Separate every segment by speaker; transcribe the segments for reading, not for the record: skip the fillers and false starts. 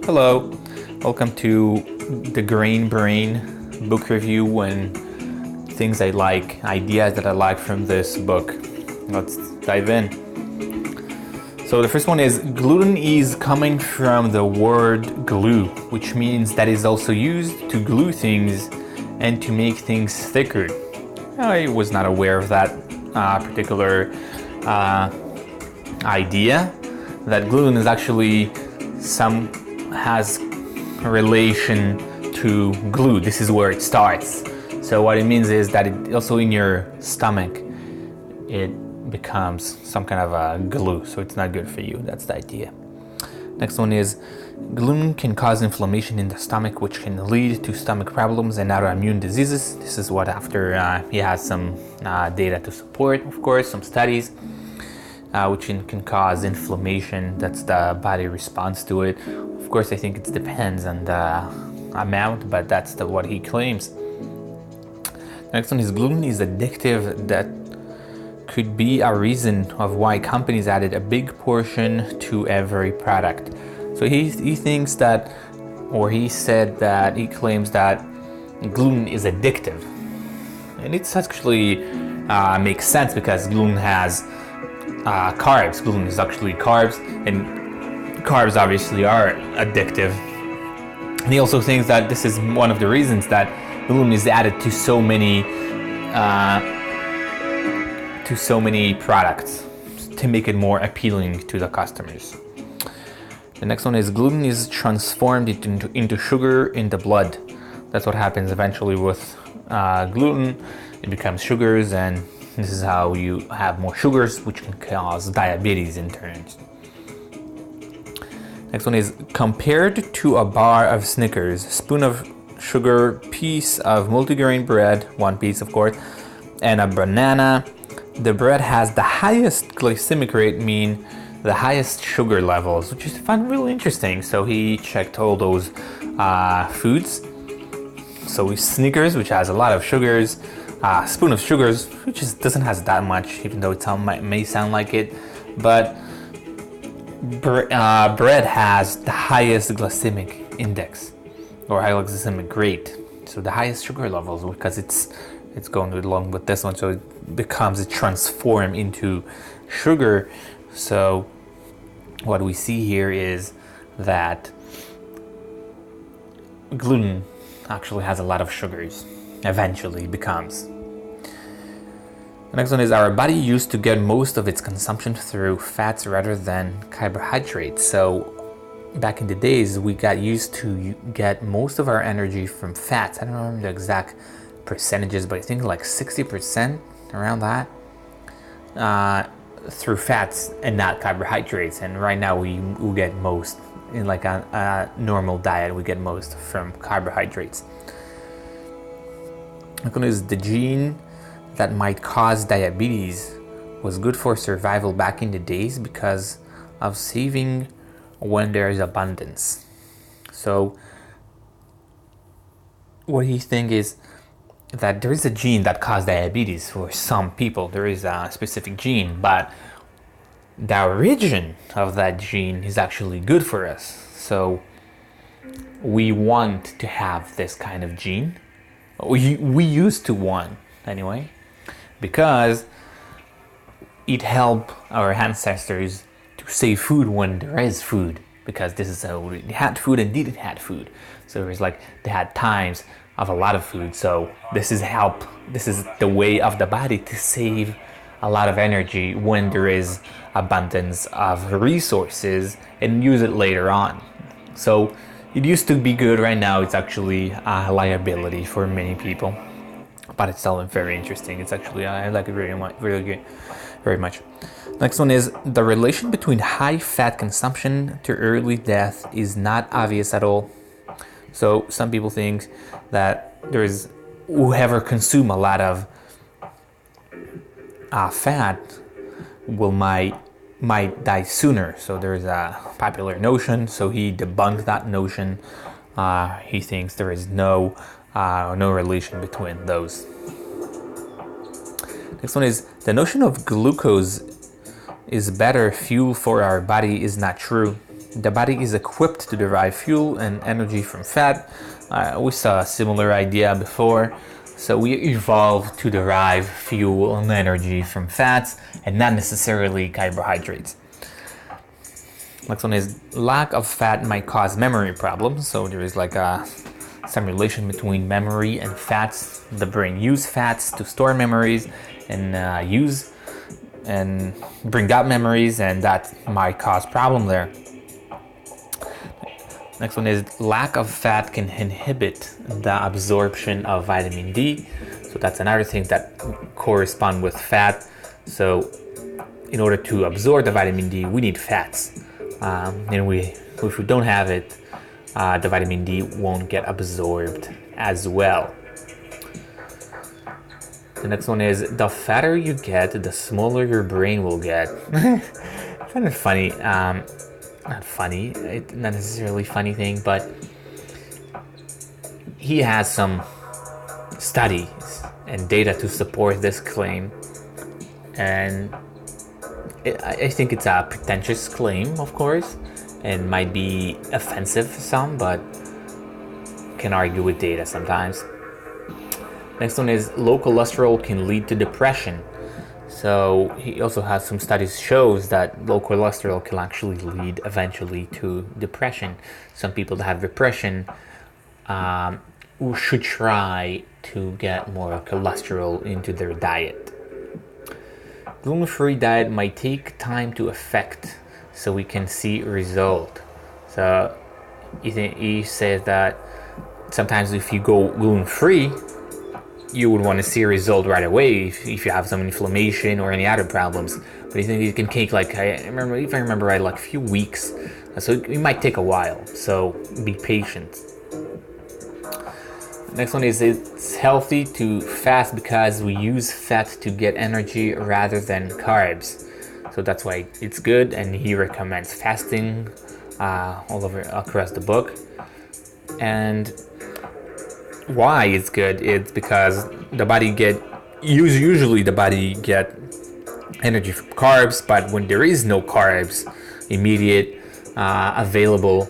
Speaker 1: Hello, welcome to the Grain Brain book review and things I like, ideas that I like from this book. Let's dive in. So the first one is gluten is coming from the word glue, which means that is also used to glue things and to make things thicker. I was not aware of that particular idea, that gluten is actually has a relation to glue. This is where it starts. So what it means is that it also in your stomach it becomes some kind of a glue, so it's not good for you. That's the idea. Next one is gluten can cause inflammation in the stomach, which can lead to stomach problems and autoimmune diseases. This is what after he has some data to support, of course, some studies which can cause inflammation. That's the body response to it. Of course, I think it depends on the amount, but that's what he claims. Next one is gluten is addictive. That could be a reason of why companies added a big portion to every product. So he thinks that, or he said that, he claims that gluten is addictive. And it's actually makes sense because gluten has carbs. Gluten is actually carbs, and carbs obviously are addictive. And he also thinks that this is one of the reasons that gluten is added to so many products to make it more appealing to the customers. The next one is gluten is transformed into sugar in the blood. That's what happens eventually with gluten. It becomes sugars, and this is how you have more sugars, which can cause diabetes in turn. Next one is compared to a bar of Snickers, spoon of sugar, piece of multigrain bread, one piece of course, and a banana. The bread has the highest glycemic rate, mean the highest sugar levels, which I find really interesting. So he checked all those foods. So Snickers, which has a lot of sugars, spoon of sugars, which doesn't have that much, even though it may sound like it, but bread has the highest glycemic index or high glycemic rate, so the highest sugar levels, because it's going along with this one, so it transforms into sugar. So what we see here is that gluten actually has a lot of sugars, eventually becomes. The next one is our body used to get most of its consumption through fats rather than carbohydrates. So back in the days, we got used to get most of our energy from fats. I don't remember the exact percentages, but I think like 60%, around that, through fats and not carbohydrates. And right now we get most, in like a normal diet, we get most from carbohydrates. Next one is the gene that might cause diabetes was good for survival back in the days because of saving when there is abundance. So what he thinks is that there is a gene that causes diabetes for some people. There is a specific gene, but the origin of that gene is actually good for us. So we want to have this kind of gene. We used to want, anyway, because it helped our ancestors to save food when there is food, because this is how they had food and didn't have food. So it was like they had times of a lot of food. So this is the way of the body to save a lot of energy when there is abundance of resources and use it later on. So it used to be good. Right now it's actually a liability for many people, but it's still very interesting. It's actually, I like it very much, really good, very much. Next one is the relation between high fat consumption to early death is not obvious at all. So some people think that whoever consume a lot of fat might die sooner. So there's a popular notion. So he debunked that notion. He thinks there is no relation between those. Next one is the notion of glucose is better fuel for our body is not true. The body is equipped to derive fuel and energy from fat. We saw a similar idea before. So we evolved to derive fuel and energy from fats and not necessarily carbohydrates. Next one is lack of fat might cause memory problems. So there is like some relation between memory and fats. The brain uses fats to store memories and use and bring out memories, and that might cause problem there. Next one is lack of fat can inhibit the absorption of vitamin D. So that's another thing that correspond with fat. So in order to absorb the vitamin D, we need fats. And if we don't have it, the vitamin D won't get absorbed as well. The next one is the fatter you get, the smaller your brain will get. Kind of funny. Not funny, not necessarily funny thing, but he has some studies and data to support this claim, and I think it's a pretentious claim, of course, and might be offensive for some, but can argue with data sometimes. Next one is low cholesterol can lead to depression. So he also has some studies shows that low cholesterol can actually lead eventually to depression. Some people that have depression should try to get more cholesterol into their diet. Gluten-free diet might take time to affect, so we can see result. So he says that sometimes if you go gluten-free, you would want to see a result right away if you have some inflammation or any other problems. But I think it can take if I remember right, like a few weeks. So it might take a while. So be patient. Next one is it's healthy to fast because we use fat to get energy rather than carbs. So that's why it's good, and he recommends fasting all over across the book. And why it's good, it's because the body usually the body get energy from carbs, but when there is no carbs immediate available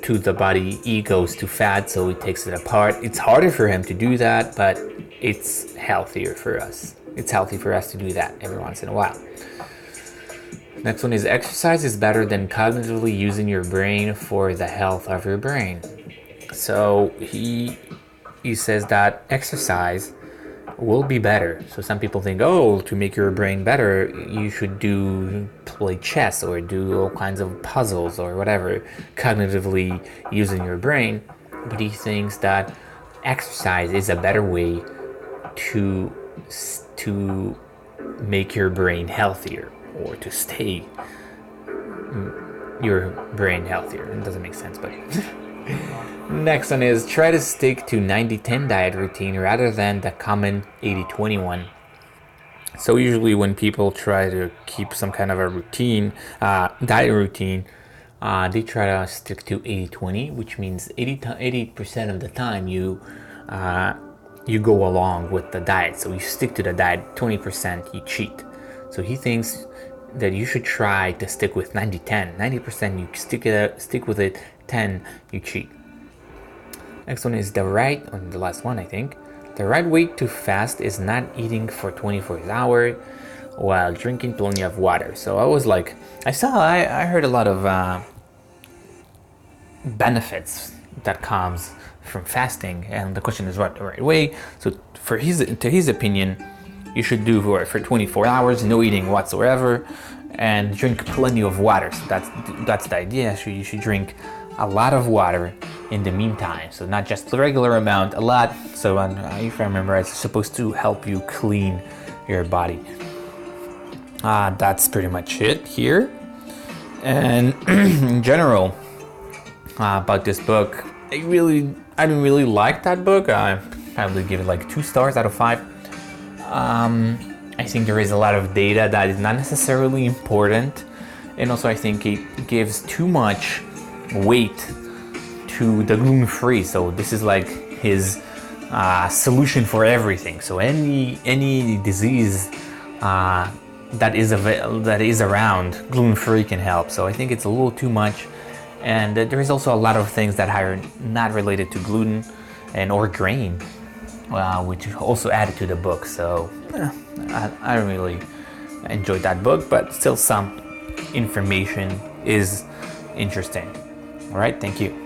Speaker 1: to the body, he goes to fat, so he takes it apart. It's harder for him to do that, but it's healthier for us. It's healthy for us to do that every once in a while. Next one is exercise is better than cognitively using your brain for the health of your brain. So he says that exercise will be better. So some people think, to make your brain better, you should play chess or do all kinds of puzzles or whatever, cognitively using your brain. But he thinks that exercise is a better way to make your brain healthier, or to stay your brain healthier. It doesn't make sense, but next one is try to stick to 90-10 diet routine rather than the common 80-20 one. So usually when people try to keep some kind of a routine, diet routine, they try to stick to 80-20, which means 80% of the time you go along with the diet. So you stick to the diet, 20% you cheat. So he thinks that you should try to stick with 90-10. 90% you stick with it, 10 you cheat. Next one is the last one, I think. The right way to fast is not eating for 24 hours while drinking plenty of water. So I heard a lot of benefits that comes from fasting, and the question is what the right way. So to his opinion, you should do for 24 hours, no eating whatsoever, and drink plenty of water. So that's the idea. So you should drink a lot of water in the meantime. So not just the regular amount, a lot. So if I remember, it's supposed to help you clean your body. That's pretty much it here. And in general, about this book, I didn't really like that book. I probably give it like 2 stars out of 5. I think there is a lot of data that is not necessarily important, and also I think it gives too much weight to the gluten-free. So this is like his solution for everything. So any disease that is around, gluten-free can help. So I think it's a little too much, And there is also a lot of things that are not related to gluten and or grain, which also added to the book. So I really enjoyed that book, but still some information is interesting. All right, thank you.